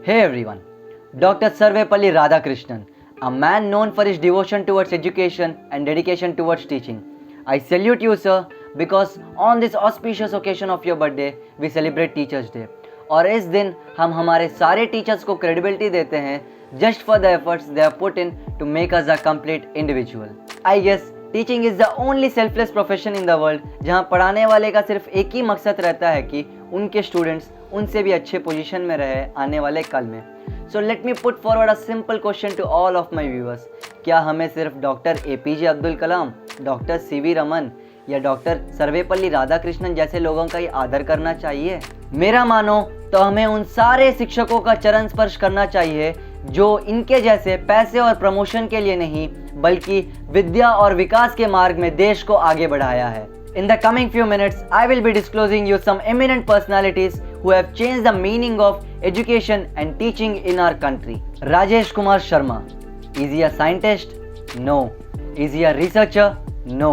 Hey everyone, Dr. Sarvepalli Radhakrishnan, a man known for his devotion towards education and dedication towards teaching. I salute you, sir, because on this auspicious occasion of your birthday, we celebrate Teachers Day. और इस दिन हम हमारे सारे teachers को credibility देते हैं just for the efforts they have put in to make us a complete individual. I guess teaching is the only selfless profession in the world जहाँ पढ़ाने वाले का सिर्फ एक ही मकसद रहता है कि उनके स्टूडेंट्स उनसे भी अच्छे पोजीशन में रहे आने वाले कल में. So let me put forward a simple question to all of my viewers. क्या हमें सिर्फ doctor APJ Abdul Kalam, doctor CV Raman या डॉक्टर सर्वेपल्ली राधाकृष्णन जैसे लोगों का ही आदर करना चाहिए? मेरा मानो तो हमें उन सारे शिक्षकों का चरण स्पर्श करना चाहिए जो इनके जैसे पैसे और प्रमोशन के लिए नहीं बल्कि विद्या और विकास के मार्ग में देश को आगे बढ़ाया है. In the coming few minutes, I will be disclosing you some eminent personalities who have changed the meaning of education and teaching in our country. Rajesh Kumar Sharma. Is he a scientist? No. Is he a researcher? No.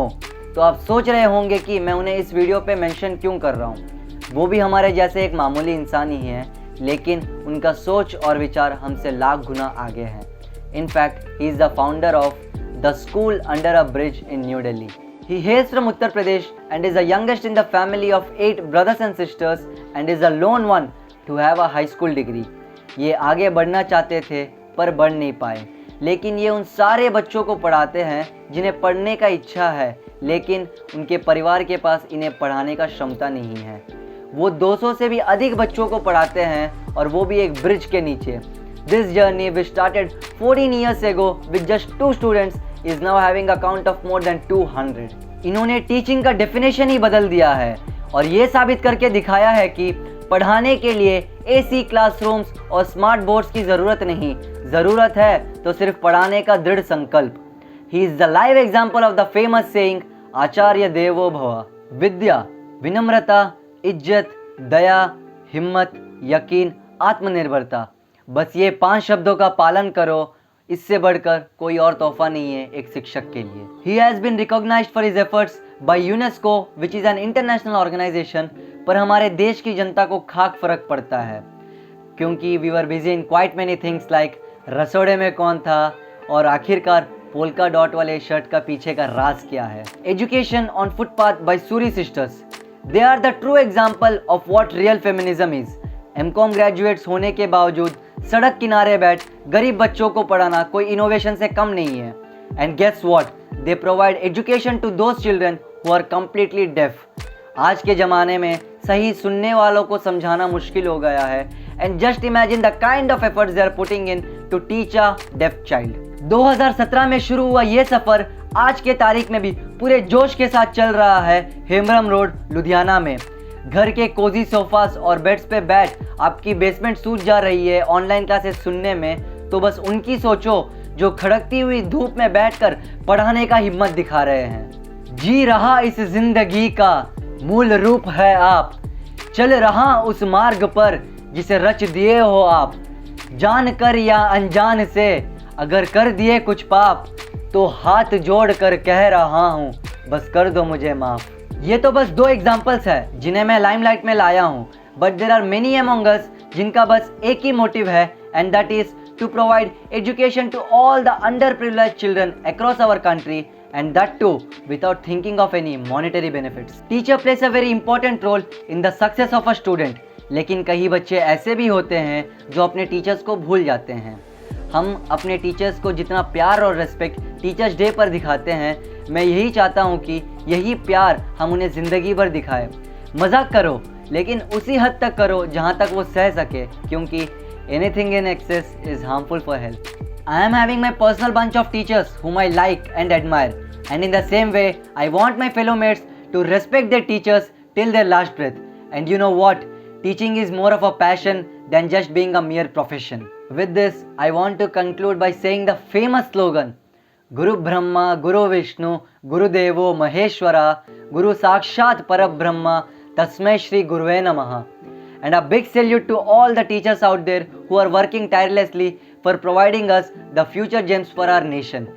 तो आप सोच रहे होंगे कि मैं उन्हें इस video पे मेंशन क्यों कर रहा हूँ. वो भी हमारे जैसे एक मामूली इंसान ही हैं, लेकिन उनका सोच और विचार हमसे लाख गुना आगे हैं. In fact, he is the founder of the school under a bridge in New Delhi. He hails from Uttar Pradesh and is the youngest in the family of 8 brothers and sisters and is the lone one to have a high school degree. ये आगे बढ़ना चाहते थे पर बढ़ नहीं पाए, लेकिन ये उन सारे बच्चों को पढ़ाते हैं जिन्हें पढ़ने का इच्छा है लेकिन उनके परिवार के पास इन्हें पढ़ाने का क्षमता नहीं है. वो 200 से भी अधिक बच्चों को पढ़ाते हैं और वो भी एक ब्रिज के नीचे. This journey which started 14 years ago with just 2 students is now having a count of more than 200. इन्होंने टीचिंग का डेफिनेशन ही बदल दिया है और ये साबित करके दिखाया है कि पढ़ाने के लिए AC क्लासरूम्स और स्मार्ट बोर्ड्स की ज़रूरत नहीं, ज़रूरत है तो सिर्फ पढ़ाने का दृढ़ संकल्प. He is the live example of the famous saying आचार्य देवो भव. विद्या, विनम्रता, इज्जत, दया, हिम्मत, यकीन, आत्मनिर्भरता. बस ये 5 शब्दों का पालन करो, इससे बढ़कर कोई और तोहफा नहीं है एक शिक्षक के लिए. He has been recognized for his efforts by UNESCO, which is an international organization. पर हमारे देश की जनता को खाक फर्क पड़ता है क्योंकि we were busy in quite many things like रसोड़े में कौन था और आखिरकार पोल्का डॉट वाले शर्ट का पीछे का राज क्या है. Education on footpath by Suri sisters. They are the true example of what real feminism is. MCOM graduates होने के बावजूद सड़क किनारे बैठ गरीब बच्चों को पढ़ाना कोई इनोवेशन से कम नहीं है. And gets what, they provide education to those children who are completely deaf. आज के ज़माने में सही सुनने वालों को समझाना मुश्किल हो गया है. And just imagine the kind of efforts they are putting in to teach a deaf child. 2017 में शुरू हुआ ये सफ़र आज के तारीख में भी पूरे जोश के साथ चल रहा है हेमरम रोड लुधियाना में. घर के कोजी सोफास और बेड्स पे बैठ आपकी बेसमेंट सूज जा रही है ऑनलाइन क्लासेस सुनने में, तो बस उनकी सोचो जो खड़कती हुई धूप में बैठकर पढ़ाने का हिम्मत दिखा रहे हैं. जी रहा इस जिंदगी का मूल रूप है आप, चल रहा उस मार्ग पर जिसे रच दिए हो आप. जान कर या अनजान से अगर कर दिए कुछ पाप तो हाथ जोड़ कर कह रहा हूँ बस कर दो मुझे माफ़. ये तो बस 2 एग्जाम्पल्स हैं जिन्हें मैं लाइमलाइट में लाया हूँ, but there are many among us जिनका बस एक ही मोटिव है and that is to provide education to all the underprivileged children across our country and that too without thinking of any monetary benefits. Teacher plays a very important role in the success of a student, लेकिन कई बच्चे ऐसे भी होते हैं जो अपने teachers को भूल जाते हैं. हम अपने टीचर्स को जितना प्यार और रेस्पेक्ट टीचर्स डे पर दिखाते हैं, मैं यही चाहता हूँ कि यही प्यार हम उन्हें ज़िंदगी भर दिखाएं. मजाक करो लेकिन उसी हद तक करो जहाँ तक वो सह सके, क्योंकि anything in excess is harmful for health. I am having my personal bunch of teachers whom I like and admire, and in the same way I want my fellow mates to respect their teachers till their last breath. And you know what? Teaching is more of a passion than just being a mere profession. With this, I want to conclude by saying the famous slogan, Guru Brahma, Guru Vishnu, Guru Devo Maheshwara, Guru Sakshat Parabrahma, Tasmai Shri Guruve Namaha. And a big salute to all the teachers out there who are working tirelessly for providing us the future gems for our nation.